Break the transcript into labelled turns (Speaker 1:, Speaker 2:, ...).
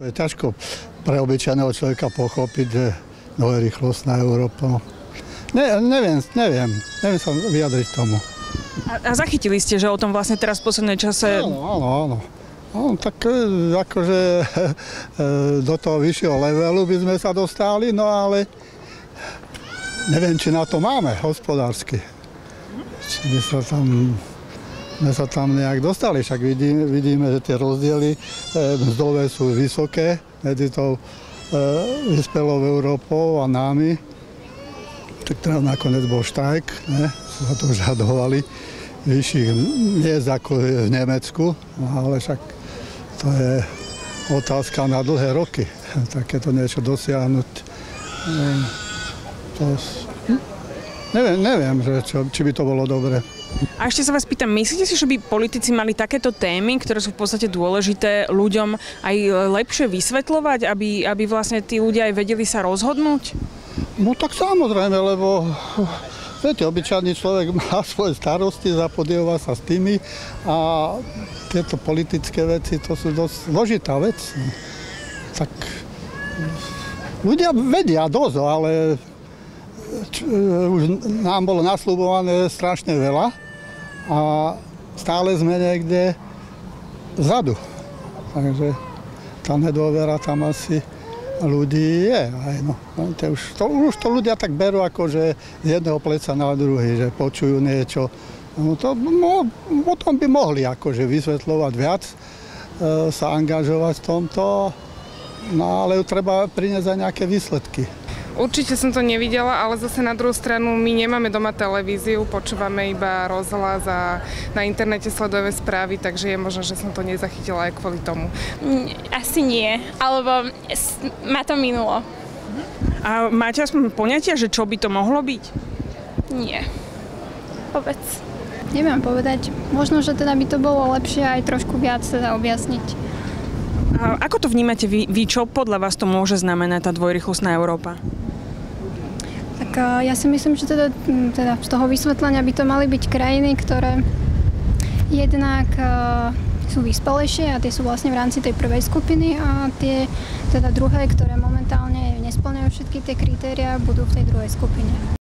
Speaker 1: Je ťažko pre obyčajného človeka pochopiť, že dvojrýchlostná Európa. Neviem sa vyjadriť tomu.
Speaker 2: A zachytili ste, že o tom vlastne teraz v poslednej čase...
Speaker 1: Áno. No, tak akože do toho vyššieho levelu by sme sa dostali, no ale neviem, či na to máme hospodársky. Či by sa tam nejak dostali, však vidíme, že tie rozdiely mzdové sú vysoké medzi tou vyspelou Európou a nami. Tak teraz nakoniec bol štrajk, sa to žadovali vyšších miest ako v Nemecku, ale však to je otázka na dlhé roky, takéto niečo dosiahnuť. Neviem, či by to bolo dobre.
Speaker 2: A ešte sa vás pýtam, myslíte si, že by politici mali takéto témy, ktoré sú v podstate dôležité, ľuďom aj lepšie vysvetľovať, aby vlastne tí ľudia aj vedeli sa rozhodnúť?
Speaker 1: No tak samozrejme, lebo viete, obyčajný človek má svoje starosti, zapodieva sa s tými a tieto politické veci, to sú dosť zložitá vec. Tak ľudia vedia dosť, ale už nám bolo nasľubované strašne veľa a stále sme niekde vzadu. Takže tá nedôvera tam asi ľudí je. Aj no. Už to ľudia tak berú akože z jedného pleca na druhý, že počujú niečo. O tom by mohli akože vysvetľovať viac, sa angažovať v tomto, no ale treba priniesť aj nejaké výsledky.
Speaker 3: Určite som to nevidela, ale zase na druhú stranu my nemáme doma televíziu, počúvame iba rozhlas a na internete sledujeme správy, takže je možné, že som to nezachytila aj kvôli tomu.
Speaker 4: Asi nie, alebo ma to minulo.
Speaker 2: A máte aspoň poňatia, že čo by to mohlo byť?
Speaker 4: Nie. Vôbec. Neviem povedať. Možno, že teda by to bolo lepšie aj trošku viac teda objasniť.
Speaker 2: A ako to vnímate vy, čo podľa vás to môže znamenať tá dvojrýchlostná Európa?
Speaker 4: Tak ja si myslím, že teda z toho vysvetlenia by to mali byť krajiny, ktoré jednak sú vyspelejšie a tie sú vlastne v rámci tej prvej skupiny a tie teda druhé, ktoré momentálne nespĺňajú všetky tie kritériá, budú v tej druhej skupine.